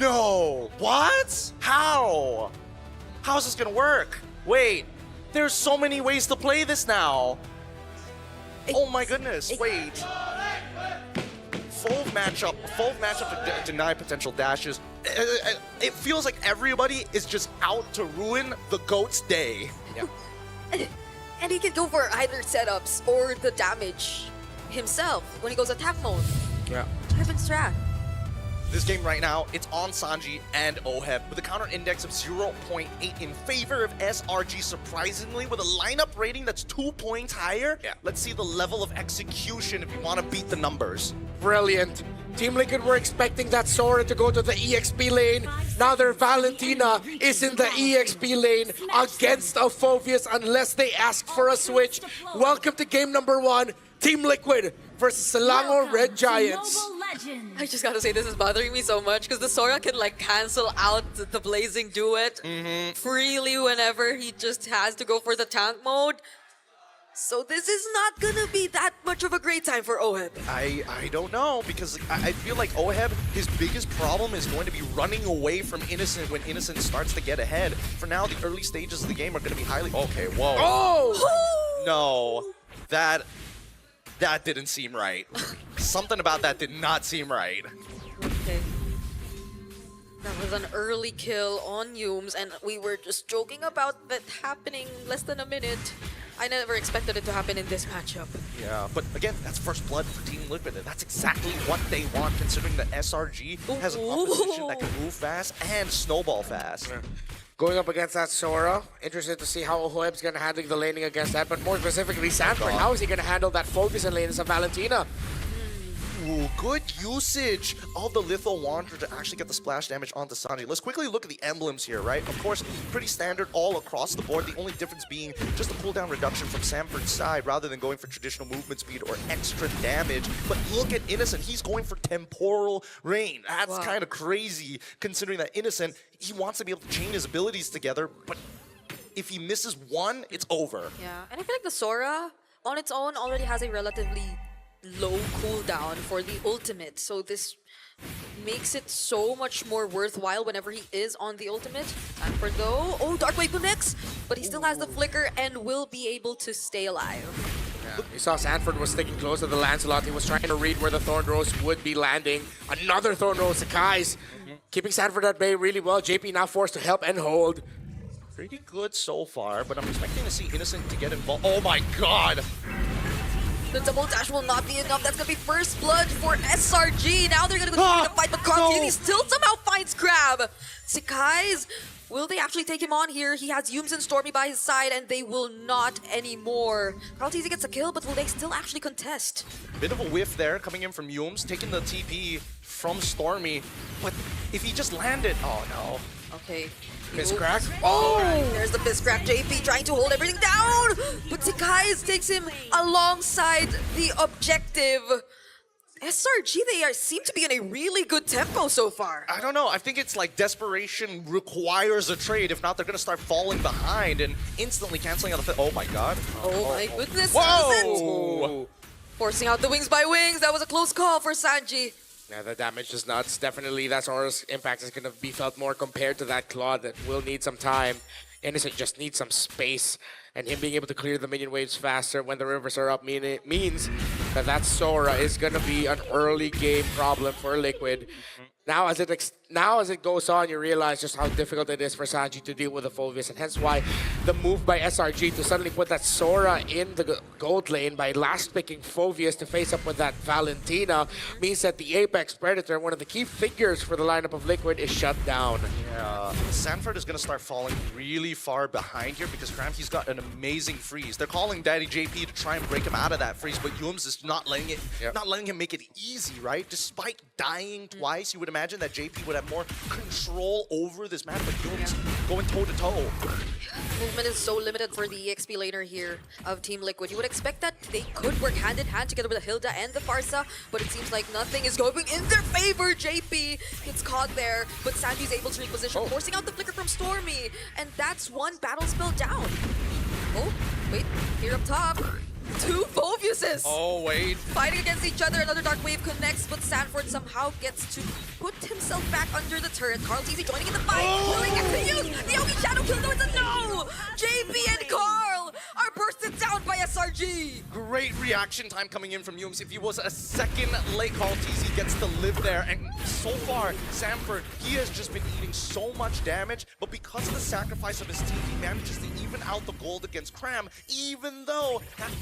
No! What? How? How is this gonna work? Wait, there's so many ways to play this now. Oh my goodness, wait. Full matchup to deny potential dashes. It feels like everybody is just out to ruin the GOAT's day. Yeah. And he can go for either setups or the damage himself when he goes attack mode. Yeah. Different strat. This game right now, it's on Sanji and Oheb with a counter index of 0.8 in favor of SRG, surprisingly, with a lineup rating that's 2 points higher. Yeah. Let's see the level of execution if you want to beat the numbers. Brilliant. Team Liquid were expecting that Sora to go to the EXP lane. Now their Valentina is in the EXP lane against a Phoveus unless they ask for a switch. Welcome to game number 1. Team Liquid versus Selangor Red Giants. I just gotta say, this is bothering me so much because the Sora can like cancel out the Blazing Duet freely whenever he just has to go for the tank mode. So this is not gonna be that much of a great time for Oheb. I don't know, because I feel like Oheb, his biggest problem is going to be running away from Innocent when Innocent starts to get ahead. For now, the early stages of the game are going to be highly... Okay, whoa. Oh! No, that didn't seem right. Something about that did not seem right. Okay. That was an early kill on Yumes, and we were just joking about that happening less than a minute. I never expected it to happen in this matchup. Yeah, but again, that's first blood for Team Liquid, and that's exactly what they want, considering that SRG has a composition that can move fast and snowball fast. Yeah. Going up against that Sora, interested to see how Oheb's going to handle the laning against that, but more specifically Sanford, how is he going to handle that focus and lane as a Valentina? Ooh, good usage of the Litho Wanderer to actually get the splash damage onto Sanji. Let's quickly look at the emblems here, right? Of course, pretty standard all across the board. The only difference being just a cooldown reduction from Sanford's side rather than going for traditional movement speed or extra damage. But look at Innocent. He's going for temporal rain. That's kind of crazy considering that Innocent, he wants to be able to chain his abilities together, but if he misses one, it's over. Yeah, and I feel like the Sora on its own already has a relatively low cooldown for the ultimate, so this makes it so much more worthwhile whenever he is on the ultimate. Sanford though, oh, Dark Wave connects, but he still has the flicker and will be able to stay alive. Yeah. You saw Sanford was sticking close to the Lancelot. He was trying to read where the Thorn Rose would be landing. Another Thorn Rose, Sakai's keeping Sanford at bay really well. JP now forced to help and hold. Pretty good so far, but I'm expecting to see Innocent to get involved. Oh my god! The double dash will not be enough. That's gonna be first blood for SRG. Now they're gonna continue to fight, but Conti still somehow finds Crab. Sakai's, will they actually take him on here? He has Yumes and Stormy by his side, and they will not anymore. Carlteasy gets a kill, but will they still actually contest? Bit of a whiff there coming in from Yumes, taking the TP from Stormy. But if he just landed, oh no. Okay. Fist crack. Oh! There's the fist crack. JP trying to hold everything down, but Sakai's takes him alongside the objective. SRG, seem to be in a really good tempo so far. I don't know. I think it's like desperation requires a trade. If not, they're going to start falling behind and instantly canceling out the... Oh my god. Oh my goodness. Whoa! Forcing out the wings by wings. That was a close call for Sanji. Yeah, the damage is nuts. Definitely that Sora's impact is going to be felt more compared to that Claude that will need some time. Innocent just needs some space, and him being able to clear the minion waves faster when the rivers are up means that Sora is going to be an early game problem for Liquid. Now as it goes on, you realize just how difficult it is for Sanji to deal with the Phoveus, and hence why the move by SRG to suddenly put that Sora in the gold lane by last picking Phoveus to face up with that Valentina means that the Apex Predator, one of the key figures for the lineup of Liquid, is shut down. Yeah, Sanford is going to start falling really far behind here because Cramky's got an amazing freeze. They're calling Daddy JP to try and break him out of that freeze, but Yumes is not letting him make it easy, right? Despite dying twice, you would imagine that JP would have more control over this map, but Yumes going toe-to-toe. Movement is so limited for the EXP laner here of Team Liquid. You would expect that they could work hand in hand together with the Hilda and the Farsa, but it seems like nothing is going in their favor. JP gets caught there, but Sanji's able to reposition, forcing out the flicker from Stormy, and that's one battle spell down. Oh, wait, here up top. Two Phovuses! Oh, wait. Fighting against each other, another Dark Wave connects, but Sanford somehow gets to put himself back under the turret. Carl TZ joining in the fight. Will he get to use the Yogi Shadow Kill? No, it's a no! JP and Carl are bursted down by SRG! Great reaction time coming in from Yums. If he was a second late, Carl TZ gets to live there. And so far, Sanford, he has just been eating so much damage, but because of the sacrifice of his team, he manages to even out the gold against Cram, even though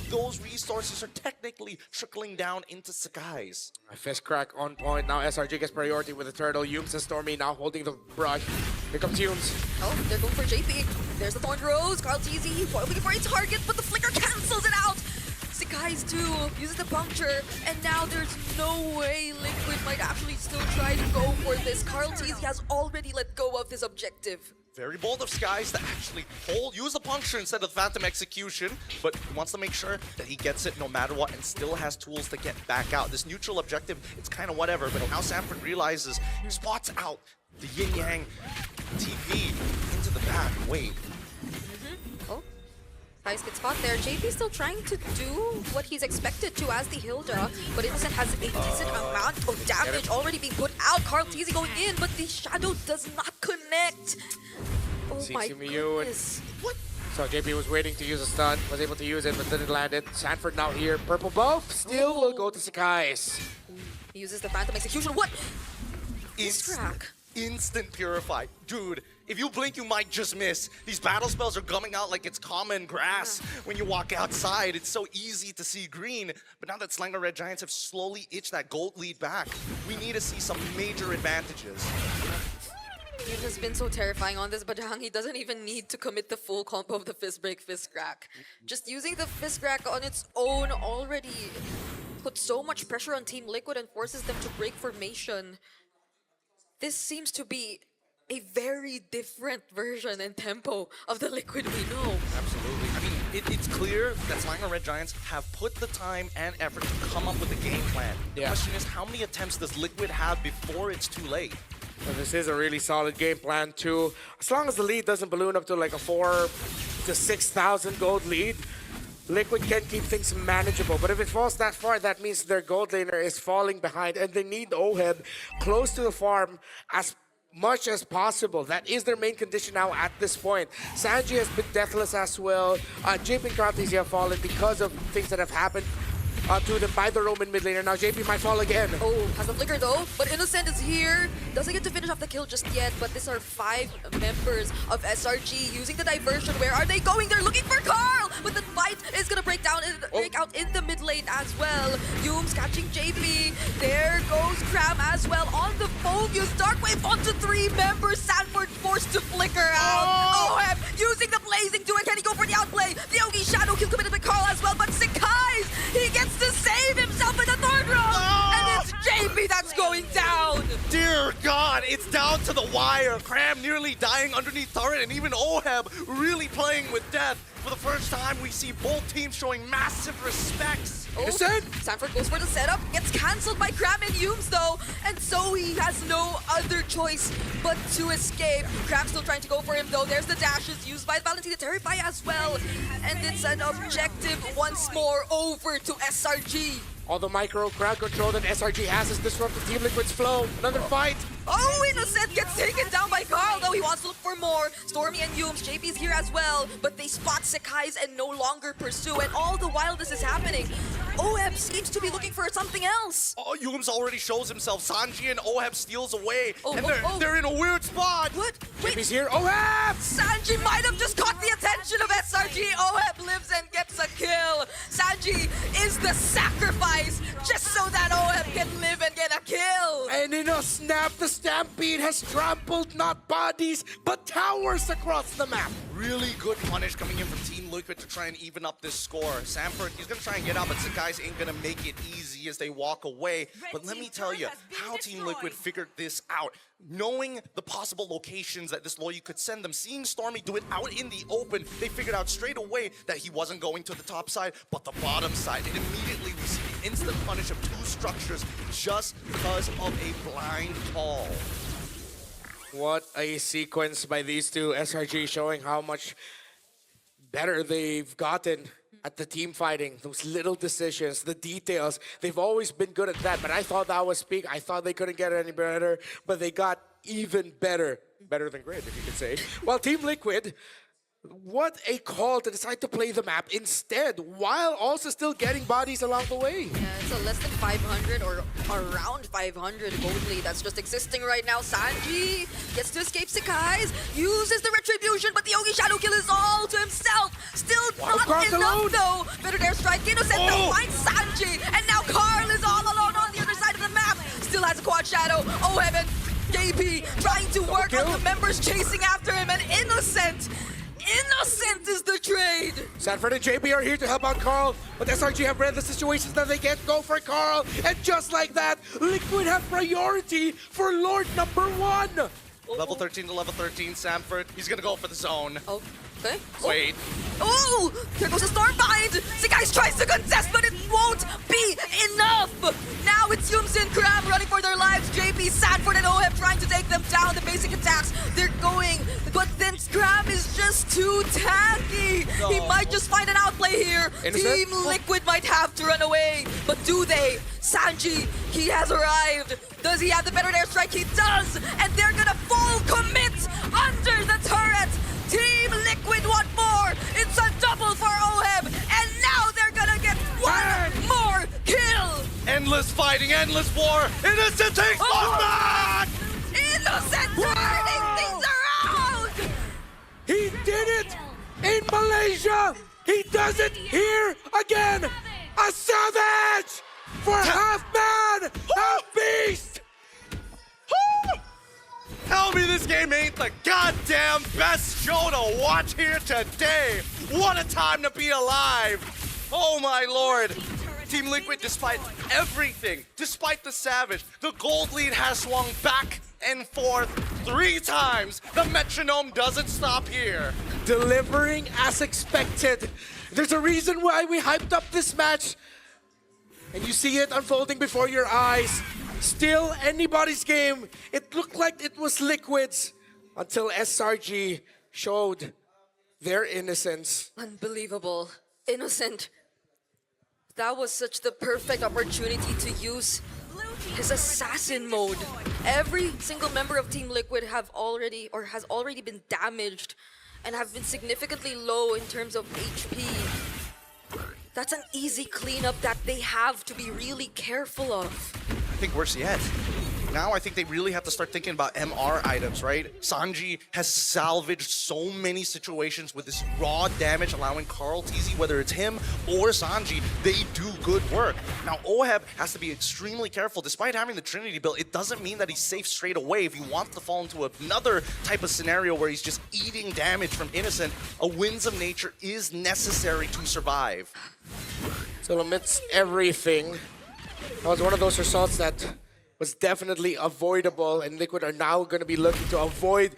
those resources are technically trickling down into Sakai's. A fist crack on point. Now SRG gets priority with the turtle. Yums and Stormy now holding the brush. Here comes Yums. Oh, they're going for JP. There's the Thorn Rose. Carl TZ looking for a target, but the flicker cancels it out. Sakai's too uses the puncture, and now there's no way Liquid might actually still try to go for this. Carl TZ has already let go of his objective. Very bold of Skies to actually use the puncture instead of Phantom Execution, but he wants to make sure that he gets it no matter what and still has tools to get back out. This neutral objective, it's kind of whatever, but now Sanford realizes he spots out the yin-yang TV into the back. Wait. Oh, nice good spot there. JP still trying to do what he's expected to as the Hilda, but Innocent has a decent amount of damage already being put out. Carl TZ going in, but the Shadow does not connect. Oh my goodness. What? So JP was waiting to use a stun, was able to use it, but didn't land it. Sanford now here. Purple buff still will go to Sakai's. He uses the Phantom Execution. What? It's Crack. instant purify. Dude, if you blink, you might just miss. These battle spells are coming out like it's common grass. When you walk outside, it's so easy to see green. But now that Slanger Red Giants have slowly itched that gold lead back, we need to see some major advantages. It has been so terrifying on this Bajang. He doesn't even need to commit the full combo of the Fist Break, Fist Crack. Just using the Fist Crack on its own already puts so much pressure on Team Liquid and forces them to break formation. This seems to be a very different version and tempo of the Liquid we know. Absolutely. I mean, it's clear that Slanger Red Giants have put the time and effort to come up with a game plan. The question is, how many attempts does Liquid have before it's too late? And this is a really solid game plan too. As long as the lead doesn't balloon up to like a 4,000 to 6,000 gold lead, Liquid can keep things manageable. But if it falls that far, that means their gold laner is falling behind, and they need Oheb close to the farm as much as possible. That is their main condition now at this point. Sanji has been deathless as well. JP and Kratis have fallen because of things that have happened to them by the Roman mid laner. Now JP might fall again. Oh, has the flicker though, but Innocent is here. Doesn't get to finish off the kill just yet, but these are 5 members of SRG using the diversion. Where are they going? They're looking for Carl, but the fight is gonna break out in the mid lane as well. Yums catching JP. There goes Cram as well on the Phobius. Dark Wave onto 3 members. Sanford forced to flicker out. OM using the blazing duet. Can he go for the outplay? The Yogi Shadow Kill committed by Carl as well, but Sakai's, he gets to save himself in the third round, and it's JP that's going down. Dear God, it's down to the wire. Cram nearly dying underneath turret, and even Oheb really playing with death. For the first time, we see both teams showing massive respects. Oh, Sanford goes for the setup, gets cancelled by Cram and Yums though, and so he has no other choice but to escape. Cram still trying to go for him though. There's the dashes used by Valentina Terrify as well, and it's an objective once more over to SRG. All the micro crowd control that SRG has has disrupted Team Liquid's flow. Another fight. Oh, Innocent gets taken down by Carl, though he wants to look for more. Stormy and Yums, JP's here as well, but they spot Sakai's and no longer pursue, and all the while this is happening, Oheb seems to be looking for something else. Oh, Yums already shows himself. Sanji and Oheb steals away, and they're in a weird spot. What? Wait, JP's here. Oheb! Sanji might have just caught the attention of SRG. Oheb lives and gets a kill. Sanji is the sacrifice just so that Oheb can live and get a kill. And in a snap, the Stampede has trampled not bodies, but towers across the map. Really good punish coming in from Team Liquid to try and even up this score. Sanford, he's gonna try and get out, but Sakai's ain't gonna make it easy as they walk away. But let me tell you how Team Liquid figured this out. Knowing the possible locations that this Loyi could send them, seeing Stormy do it out in the open, they figured out straight away that he wasn't going to the top side, but the bottom side. And immediately we see the instant punish of 2 structures just because of a blind call. What a sequence by these two. SRG showing how much better they've gotten at the team fighting, those little decisions, the details. They've always been good at that, but I thought that was peak. I thought they couldn't get any better, but they got even better. Better than great, if you could say. While Team Liquid, what a call to decide to play the map instead, while also still getting bodies along the way. Yeah, it's a less than 500 or around 500 gold lead that's just existing right now. Sanji gets to escape Sakai's, uses the retribution, but the Yogi Shadow Kill is all to himself. Still not enough though. Better dare strike. Innocent though finds Sanji, and now Carl is all alone on the other side of the map. Still has a quad shadow. Oh heaven, JP trying to work on the members chasing after him, and Innocent is the trade! Sanford and JP are here to help out Carl, but SRG have read the situations that they can't go for Carl, and just like that, Liquid have priority for Lord number 1! Level 13 to level 13, Sanford. He's gonna go for the zone. Oh, okay. Wait. Oh! There goes a Stormbind! Sakai's tries to contest, but it won't be enough! Now it's Yums and Crab running for their lives. JP, Sanford, and OHEB trying to take them down. The basic attacks, they're going, but then Crab is just too tanky. No. He might just find an outplay here. Innocent? Team Liquid might have to run away, but do they? Sanji, he has arrived. Does he have the better airstrike? He does! And they're gonna full commit under the turret! Team Liquid want more! It's a double for OHEB! And now they're gonna get one more kill! Endless fighting, endless war. Innocent takes one back! Innocent turning things around! He did it in Malaysia! He does it here again! A savage! For half man, half beast! Tell me this game ain't the goddamn best show to watch here today! What a time to be alive! Oh my lord! Team Liquid, despite everything, despite the Savage, the gold lead has swung back and forth 3 times. The metronome doesn't stop here. Delivering as expected. There's a reason why we hyped up this match. And you see it unfolding before your eyes. Still anybody's game. It looked like it was Liquid's until SRG showed their innocence. Unbelievable. Innocent. That was such the perfect opportunity to use his assassin mode. Every single member of Team Liquid has already been damaged and have been significantly low in terms of HP. That's an easy cleanup that they have to be really careful of. I think worse yet. Now I think they really have to start thinking about MR items, right? Sanji has salvaged so many situations with this raw damage, allowing Carl TZ, whether it's him or Sanji, they do good work. Now OHEB has to be extremely careful. Despite having the Trinity build, it doesn't mean that he's safe straight away. If he wants to fall into another type of scenario where he's just eating damage from Innocent, a Winds of Nature is necessary to survive. So amidst everything, that was one of those results that was definitely avoidable, and Liquid are now going to be looking to avoid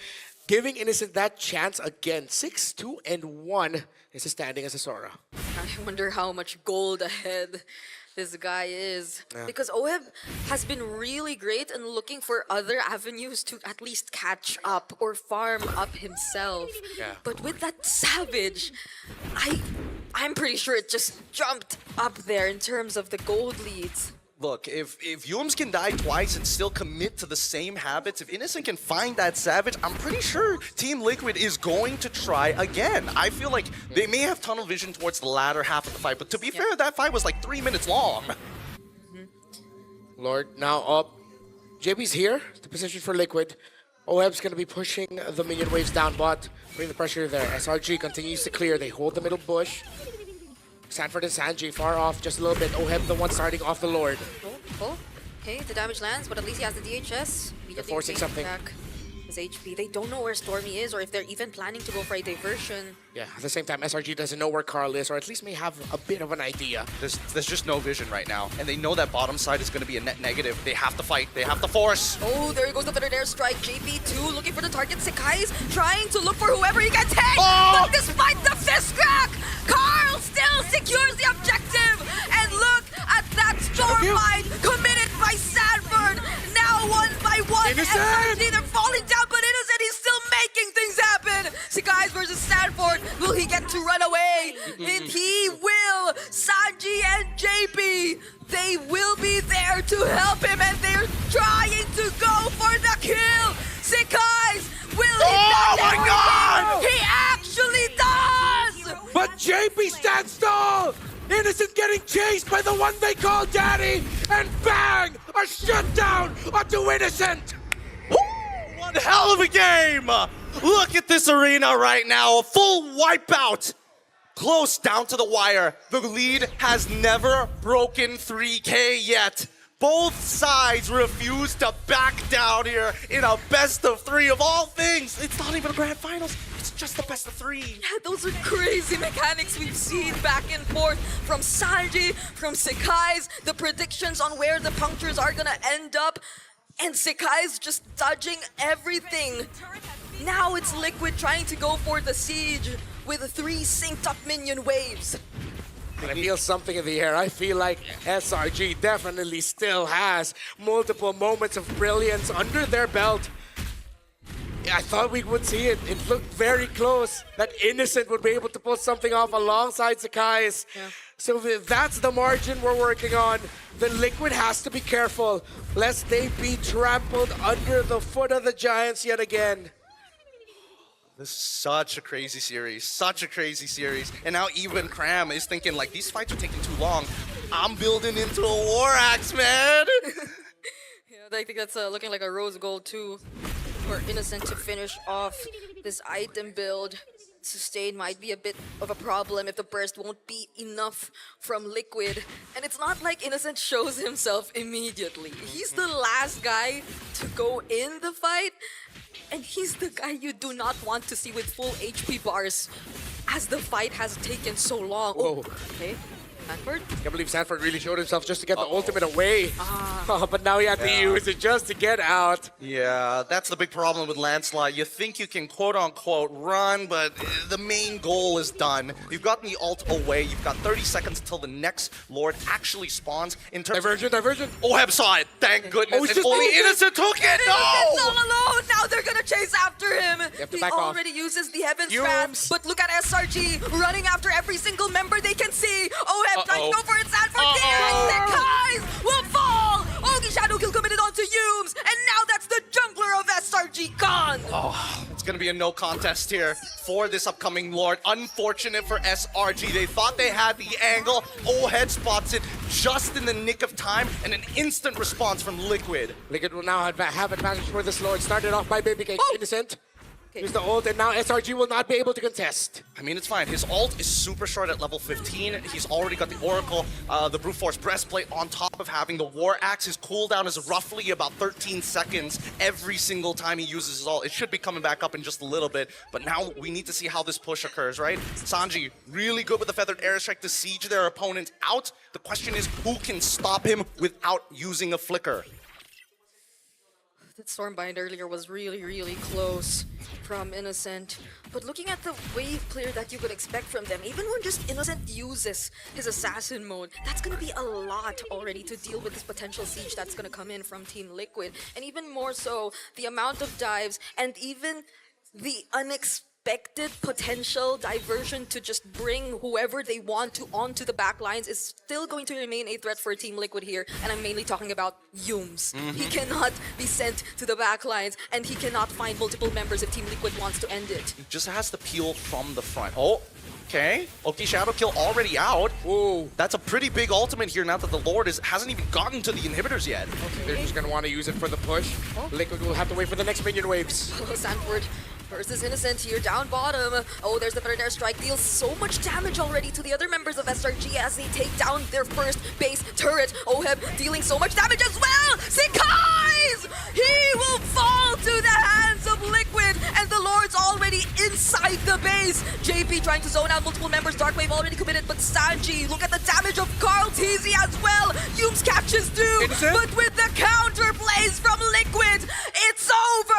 giving Innocent that chance again. 6-2-1 is standing as a Sora. I wonder how much gold ahead this guy is. Yeah. Because OHEB has been really great and looking for other avenues to at least catch up or farm up himself. Yeah. But with that Savage, I'm pretty sure it just jumped up there in terms of the gold leads. Look, if Yums can die twice and still commit to the same habits, if Innocent can find that Savage, I'm pretty sure Team Liquid is going to try again. I feel like they may have tunnel vision towards the latter half of the fight, but to be fair, that fight was like 3 minutes long. Lord now up. JP's here, the position for Liquid. OHEB's going to be pushing the minion waves down bot, bring the pressure there. SRG continues to clear, they hold the middle bush. Sanford and Sanji far off just a little bit. OHEB the one starting off the Lord. Oh, okay, the damage lands, but at least he has the DHS. They're forcing something. Back his HP. They don't know where Stormy is or if they're even planning to go for a diversion. Yeah, at the same time, SRG doesn't know where Carl is, or at least may have a bit of an idea. There's just no vision right now, and they know that bottom side is going to be a net negative. They have to fight. They have to force. Oh, there goes the better airstrike. JP2 looking for the target. Sakai's trying to look for whoever he can take. Oh! But despite the fist crack, Carl still secures the objective. And look at that Stormlight committed by Sanford. Now 1 by 1. Innocent! SRG, they're falling down, but Innocent, he's still making things happen. Sakai's versus Sanford. Will he get to run away? And he will. Innocent getting chased by the one they call Daddy, and bang! A shutdown onto Innocent! One hell of a game! Look at this arena right now, a full wipeout! Close down to the wire. The lead has never broken 3K yet. Both sides refuse to back down here in a best of 3 of all things. It's not even a grand finals, it's just the best of 3. Yeah, those are crazy mechanics we've seen back and forth from Sanji, from Sekai's, the predictions on where the punctures are gonna end up, and Sekai's just dodging everything. Now it's Liquid trying to go for the siege with 3 synced up minion waves. I feel something in the air. I feel like SRG definitely still has multiple moments of brilliance under their belt. I thought we would see it. It looked very close that Innocent would be able to pull something off alongside Sekai's. Yeah. So that's the margin we're working on. The Liquid has to be careful lest they be trampled under the foot of the Giants yet again. This is such a crazy series, such a crazy series. And now even Cram is thinking like, these fights are taking too long. I'm building into a war axe, man. Yeah, I think that's looking like a rose gold too for Innocent to finish off this item build. Sustain might be a bit of a problem if the burst won't be enough from Liquid. And it's not like Innocent shows himself immediately. He's the last guy to go in the fight. And he's the guy you do not want to see with full HP bars as the fight has taken so long. Whoa. Oh, okay. Sanford? I can't believe Sanford really showed himself just to get the ultimate away. But now he had to use it just to get out. Yeah, that's the big problem with Landslide. You think you can quote-unquote run, but the main goal is done. You've gotten the ult away. You've got 30 seconds until the next Lord actually spawns. In terms Diversion. Oheb saw it, thank goodness. Oh, it's and just only Innocent. Innocent took it, Innocent's all no! alone! Now they're gonna chase after him! have to He back off. already uses the Heaven's Yums. Wrath, but look at SRG running after every single member they can see! Oheb trying to go for it, Sanford here! Sekai's will fall! Ogi Shadow Kill committed onto Yums, and now that's the jungler of SRG gone! Oh, it's gonna be a no contest here for this upcoming Lord. Unfortunate for SRG. They thought they had the angle. Oheb spots it just in the nick of time, and an instant response from Liquid. Liquid will now have advantage for this Lord. Started off by Baby Cake Innocent. Here's the ult, and now SRG will not be able to contest. I mean, it's fine. His ult is super short at level 15. He's already got the Oracle, the Brute Force Breastplate on top of having the War Axe. His cooldown is roughly about 13 seconds every single time he uses his ult. It should be coming back up in just a little bit, but now we need to see how this push occurs, right? Sanji, really good with the Feathered Airstrike to siege their opponent out. The question is, who can stop him without using a flicker? That Stormbind earlier was really, really close from Innocent. But looking at the wave clear that you could expect from them, even when just Innocent uses his assassin mode, that's gonna be a lot already to deal with this potential siege that's gonna come in from Team Liquid. And even more so, the amount of dives and even the unexpected potential diversion to just bring whoever they want to onto the back lines is still going to remain a threat for Team Liquid here, and I'm mainly talking about Yums. He cannot be sent to the back lines, and he cannot find multiple members if Team Liquid wants to end it. He just has to peel from the front. Oh, okay. Oki Shadow Kill already out. Ooh. That's a pretty big ultimate here now that the Lord hasn't even gotten to the inhibitors yet. They're just going to want to use it for the push. Liquid will have to wait for the next minion waves. Oh, Sanford versus Innocent here down bottom. Oh, there's the Feathered Airstrike. Deals so much damage already to the other members of SRG as they take down their first base turret. Oheb dealing so much damage as well. Sekai's! He will fall to the hands of Liquid, and the Lord's already inside the base. JP trying to zone out multiple members. Darkwave already committed, but Sanji, look at the damage of Carl Teasy as well. Yums catches too, Innocent? but with the counter plays from Liquid, it's over.